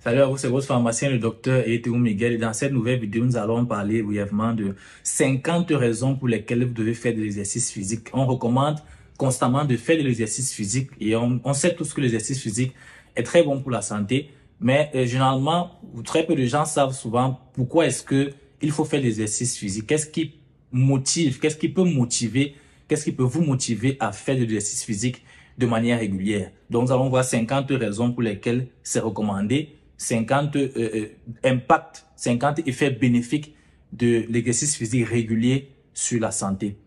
Salut à vous, c'est votre pharmacien, le docteur Eteou Miguel. Et dans cette nouvelle vidéo, nous allons parler brièvement de 50 raisons pour lesquelles vous devez faire de l'exercice physique. On recommande constamment de faire de l'exercice physique et on sait tous que l'exercice physique est très bon pour la santé. Mais généralement, très peu de gens savent souvent pourquoi est-ce que il faut faire de l'exercice physique. Qu'est-ce qui motive, qu'est-ce qui peut motiver, qu'est-ce qui peut vous motiver à faire de l'exercice physique de manière régulière. Donc, nous allons voir 50 raisons pour lesquelles c'est recommandé. 50 impacts, 50 effets bénéfiques de l'exercice physique régulier sur la santé.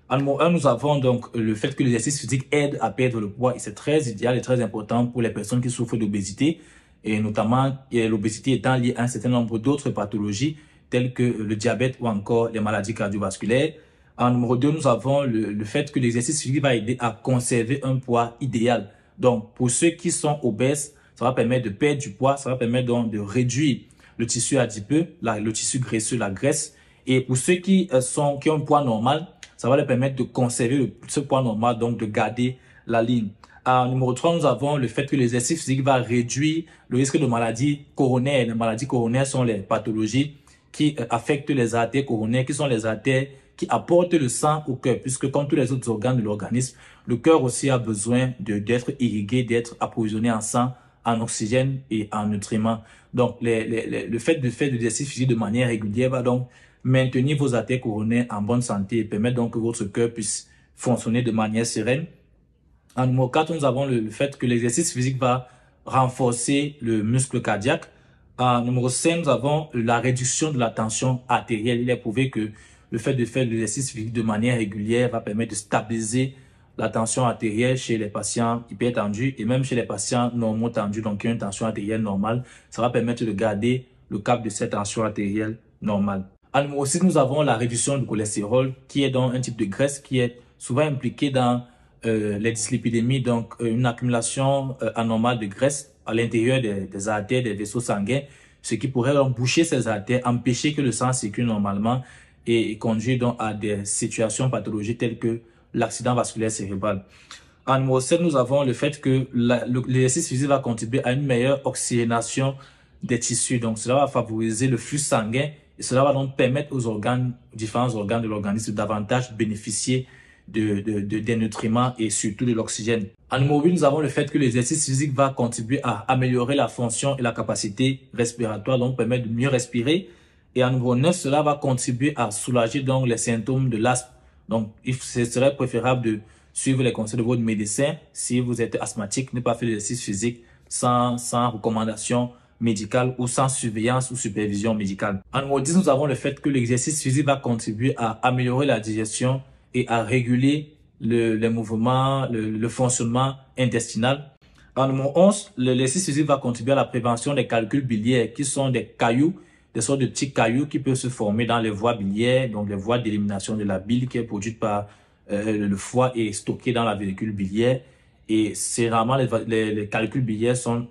En numéro 1, nous avons donc le fait que l'exercice physique aide à perdre le poids et c'est très idéal et très important pour les personnes qui souffrent d'obésité et notamment l'obésité étant liée à un certain nombre d'autres pathologies telles que le diabète ou encore les maladies cardiovasculaires. En numéro 2, nous avons le fait que l'exercice physique va aider à conserver un poids idéal. Donc, pour ceux qui sont obèses, ça va permettre de perdre du poids, ça va permettre donc de réduire le tissu adipeux, le tissu graisseux, la graisse. Et pour ceux qui ont un poids normal, ça va leur permettre de conserver ce poids normal, donc de garder la ligne. Numéro 3, nous avons le fait que l'exercice physique va réduire le risque de maladies coronaires. Les maladies coronaires sont les pathologies qui affectent les artères coronaires, qui sont les artères qui apportent le sang au cœur, puisque comme tous les autres organes de l'organisme, le cœur aussi a besoin d'être irrigué, d'être approvisionné en sang, en oxygène et en nutriments. Donc, le fait de faire de l'exercice physique de manière régulière va donc maintenir vos artères coronaires en bonne santé et permettre donc que votre cœur puisse fonctionner de manière sereine. En numéro 4, nous avons le fait que l'exercice physique va renforcer le muscle cardiaque. En numéro 5, nous avons la réduction de la tension artérielle. Il est prouvé que le fait de faire de l'exercice physique de manière régulière va permettre de stabiliser la tension artérielle chez les patients hypertendus et même chez les patients normaux tendus, donc qui ont une tension artérielle normale. Ça va permettre de garder le cap de cette tension artérielle normale. En numéro 6, nous avons la réduction du cholestérol, qui est donc un type de graisse qui est souvent impliqué dans les dyslipidémies, donc une accumulation anormale de graisse à l'intérieur des artères, des vaisseaux sanguins, ce qui pourrait donc boucher ces artères, empêcher que le sang circule normalement et conduire donc à des situations pathologiques telles que l'accident vasculaire cérébral. En numéro 7, nous avons le fait que l'exercice physique va contribuer à une meilleure oxygénation des tissus. Donc, cela va favoriser le flux sanguin et cela va donc permettre aux organes, différents organes de l'organisme, davantage bénéficier des nutriments et surtout de l'oxygène. En numéro 8, nous avons le fait que l'exercice physique va contribuer à améliorer la fonction et la capacité respiratoire, donc permettre de mieux respirer. Et en numéro 9, cela va contribuer à soulager donc les symptômes de l'asthme. Donc, ce serait préférable de suivre les conseils de votre médecin. Si vous êtes asthmatique, ne pas faire l'exercice physique sans recommandation médicale ou sans surveillance ou supervision médicale. En numéro 10, nous avons le fait que l'exercice physique va contribuer à améliorer la digestion et à réguler les mouvements, le fonctionnement intestinal. En numéro 11, l'exercice physique va contribuer à la prévention des calculs biliaires qui sont des cailloux, des sortes de petits cailloux qui peuvent se former dans les voies biliaires, donc les voies d'élimination de la bile qui est produite par le foie et stockée dans la vésicule biliaire. Et c'est vraiment les calculs biliaires sont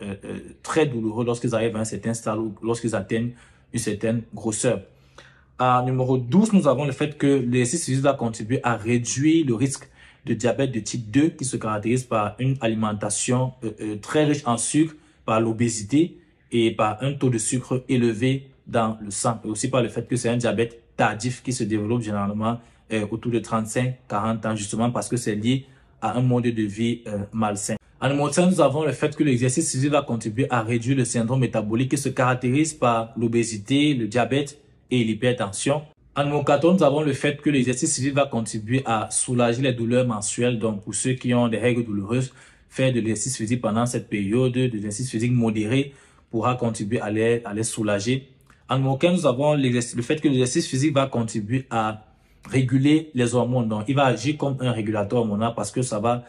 très douloureux lorsqu'ils arrivent à un certain stade ou lorsqu'ils atteignent une certaine grosseur. En numéro 12, nous avons le fait que l'exercice physique va contribuer à réduire le risque de diabète de type 2 qui se caractérise par une alimentation très riche en sucre, par l'obésité et par un taux de sucre élevé dans le sang. Et aussi par le fait que c'est un diabète tardif qui se développe généralement autour de 35-40 ans, justement parce que c'est lié à un mode de vie malsain. En numéro 5, nous avons le fait que l'exercice physique va contribuer à réduire le syndrome métabolique qui se caractérise par l'obésité, le diabète et l'hypertension. En numéro 14, nous avons le fait que l'exercice physique va contribuer à soulager les douleurs menstruelles. Donc, pour ceux qui ont des règles douloureuses, faire de l'exercice physique pendant cette période, de l'exercice physique modéré pourra contribuer à les soulager. En numéro 15, nous avons le fait que l'exercice physique va contribuer à réguler les hormones. Donc, il va agir comme un régulateur hormonal parce que ça va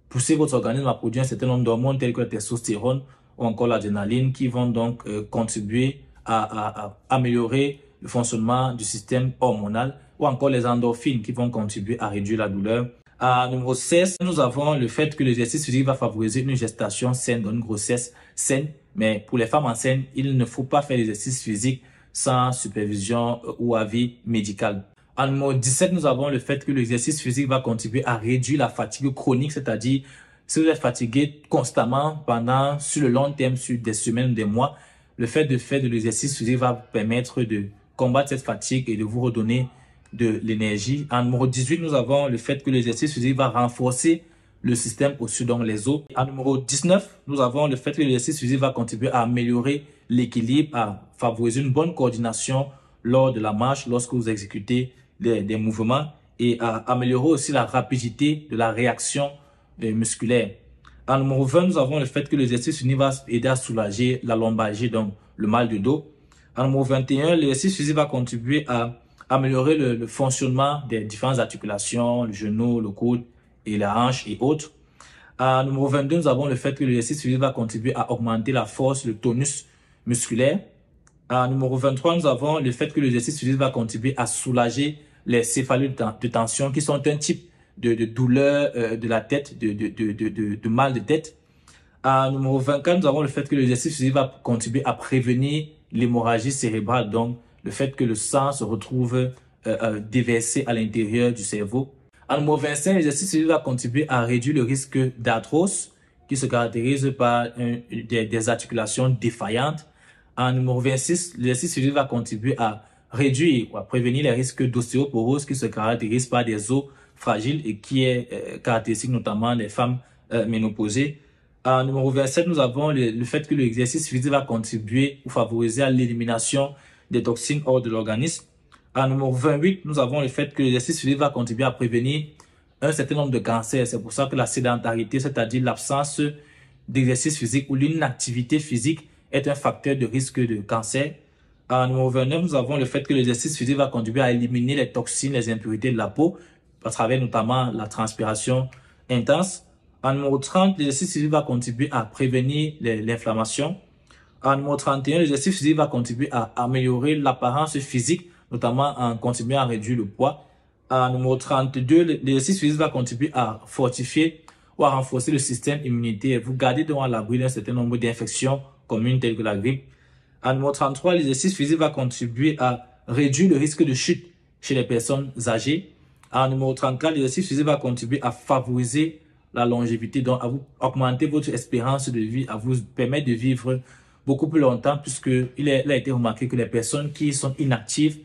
pousser votre organisme à produire un certain nombre d'hormones telles que la testostérone ou encore l'adrénaline qui vont donc contribuer à améliorer le fonctionnement du système hormonal ou encore les endorphines qui vont contribuer à réduire la douleur. À numéro 16, nous avons le fait que l'exercice physique va favoriser une gestation saine, donc une grossesse saine. Mais pour les femmes enceintes, il ne faut pas faire l'exercice physique sans supervision ou avis médical. En numéro 17, nous avons le fait que l'exercice physique va contribuer à réduire la fatigue chronique, c'est-à-dire si vous êtes fatigué constamment sur le long terme, sur des semaines, des mois, le fait de faire de l'exercice physique va vous permettre de combattre cette fatigue et de vous redonner de l'énergie. En numéro 18, nous avons le fait que l'exercice physique va renforcer le système osseux, donc les os. En numéro 19, nous avons le fait que l'exercice physique va contribuer à améliorer l'équilibre, à favoriser une bonne coordination lors de la marche, lorsque vous exécutez des mouvements, et à améliorer aussi la rapidité de la réaction musculaire. En numéro 20, nous avons le fait que l'exercice physique va aider à soulager la lombalgie, donc le mal de dos. En numéro 21, l'exercice physique va contribuer à améliorer le fonctionnement des différentes articulations, le genou, le coude et la hanche et autres. En numéro 22, nous avons le fait que l'exercice physique va contribuer à augmenter la force, le tonus musculaire. En numéro 23, nous avons le fait que l'exercice physique va contribuer à soulager les céphalées de tension, qui sont un type de douleur de la tête, de mal de tête. En numéro 24, nous avons le fait que l'exercice physique va contribuer à prévenir l'hémorragie cérébrale, donc le fait que le sang se retrouve déversé à l'intérieur du cerveau. En numéro 25, l'exercice physique va contribuer à réduire le risque d'arthrose, qui se caractérise par des articulations défaillantes. En numéro 26, l'exercice physique va contribuer à réduire ou à prévenir les risques d'ostéoporose, qui se caractérise par des os fragiles et qui est caractéristique notamment des femmes ménopausées. En numéro 27, nous avons le fait que l'exercice physique va contribuer ou favoriser à l'élimination des toxines hors de l'organisme. En numéro 28, nous avons le fait que l'exercice physique va contribuer à prévenir un certain nombre de cancers. C'est pour ça que la sédentarité, c'est-à-dire l'absence d'exercice physique ou l'inactivité physique, est un facteur de risque de cancer. En numéro 29, nous avons le fait que l'exercice physique va contribuer à éliminer les toxines, les impurités de la peau, à travers notamment la transpiration intense. En numéro 30, l'exercice physique va contribuer à prévenir l'inflammation. En numéro 31, l'exercice physique va contribuer à améliorer l'apparence physique, notamment en continuant à réduire le poids. En numéro 32, l'exercice physique va contribuer à fortifier ou à renforcer le système immunitaire. Vous gardez donc à l'abri d'un certain nombre d'infections communes telles que la grippe. En numéro 33, l'exercice physique va contribuer à réduire le risque de chute chez les personnes âgées. En numéro 34, l'exercice physique va contribuer à favoriser la longévité, donc à vous augmenter votre espérance de vie, à vous permettre de vivre beaucoup plus longtemps, puisqu'il a été remarqué que les personnes qui sont inactives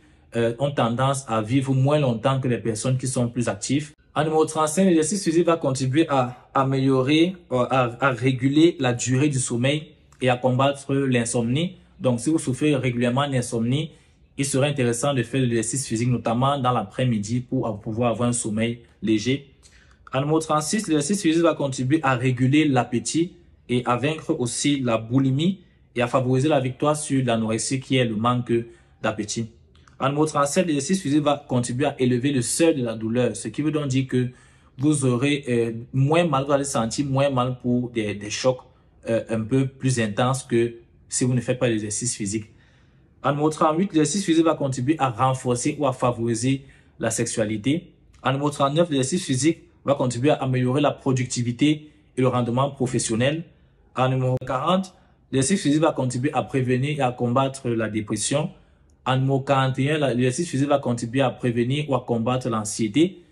ont tendance à vivre moins longtemps que les personnes qui sont plus actives. En numéro 35, l'exercice physique va contribuer à améliorer, à réguler la durée du sommeil et à combattre l'insomnie. Donc, si vous souffrez régulièrement d'insomnie, il serait intéressant de faire de l'exercice physique, notamment dans l'après-midi, pour pouvoir avoir un sommeil léger. En numéro 36, l'exercice physique va contribuer à réguler l'appétit et à vaincre aussi la boulimie et à favoriser la victoire sur l'anorexie, qui est le manque d'appétit. En numéro 37, l'exercice physique va contribuer à élever le seuil de la douleur, ce qui veut donc dire que vous aurez moins mal, vous allez sentir moins mal pour des chocs un peu plus intenses que si vous ne faites pas d'exercice physique. En numéro 38, l'exercice physique va contribuer à renforcer ou à favoriser la sexualité. En numéro 39, l'exercice physique va contribuer à améliorer la productivité et le rendement professionnel. En numéro 40, l'exercice physique va contribuer à prévenir et à combattre la dépression. En numéro 41, l'exercice physique va contribuer à prévenir ou à combattre l'anxiété.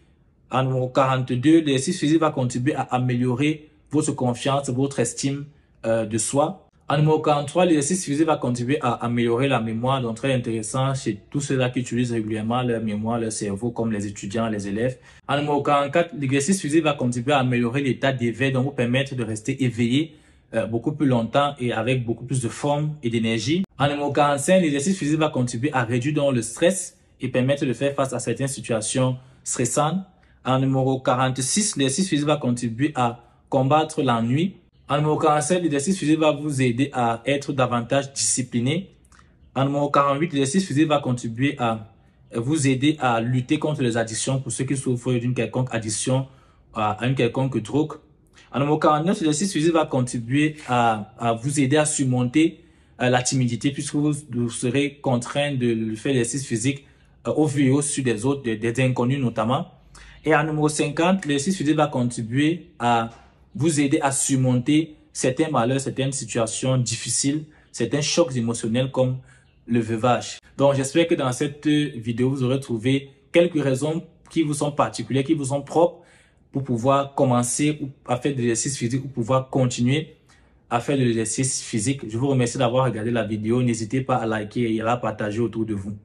En numéro 42, l'exercice physique va contribuer à améliorer votre confiance, votre estime de soi. En numéro 43, l'exercice physique va contribuer à améliorer la mémoire, donc très intéressant chez tous ceux-là qui utilisent régulièrement leur mémoire, leur cerveau, comme les étudiants, les élèves. En numéro 44, l'exercice physique va contribuer à améliorer l'état d'éveil, donc vous permettre de rester éveillé beaucoup plus longtemps et avec beaucoup plus de forme et d'énergie. En numéro 45, l'exercice physique va contribuer à réduire donc le stress et permettre de faire face à certaines situations stressantes. En numéro 46, l'exercice physique va contribuer à combattre l'ennui. En numéro 47, l'exercice physique va vous aider à être davantage discipliné. En numéro 48, l'exercice physique va contribuer à vous aider à lutter contre les addictions pour ceux qui souffrent d'une quelconque addiction à une quelconque drogue. En numéro 49, l'exercice physique va contribuer à vous aider à surmonter la timidité, puisque vous serez contraint de faire l'exercice physique au vu et au su des autres, des inconnus notamment. Et en numéro 50, l'exercice physique va contribuer à vous aider à surmonter certains malheurs, certaines situations difficiles, certains chocs émotionnels comme le veuvage. Donc, j'espère que dans cette vidéo, vous aurez trouvé quelques raisons qui vous sont particulières, qui vous sont propres pour pouvoir commencer à faire de l'exercice physique ou pouvoir continuer à faire de l'exercice physique. Je vous remercie d'avoir regardé la vidéo. N'hésitez pas à liker et à la partager autour de vous.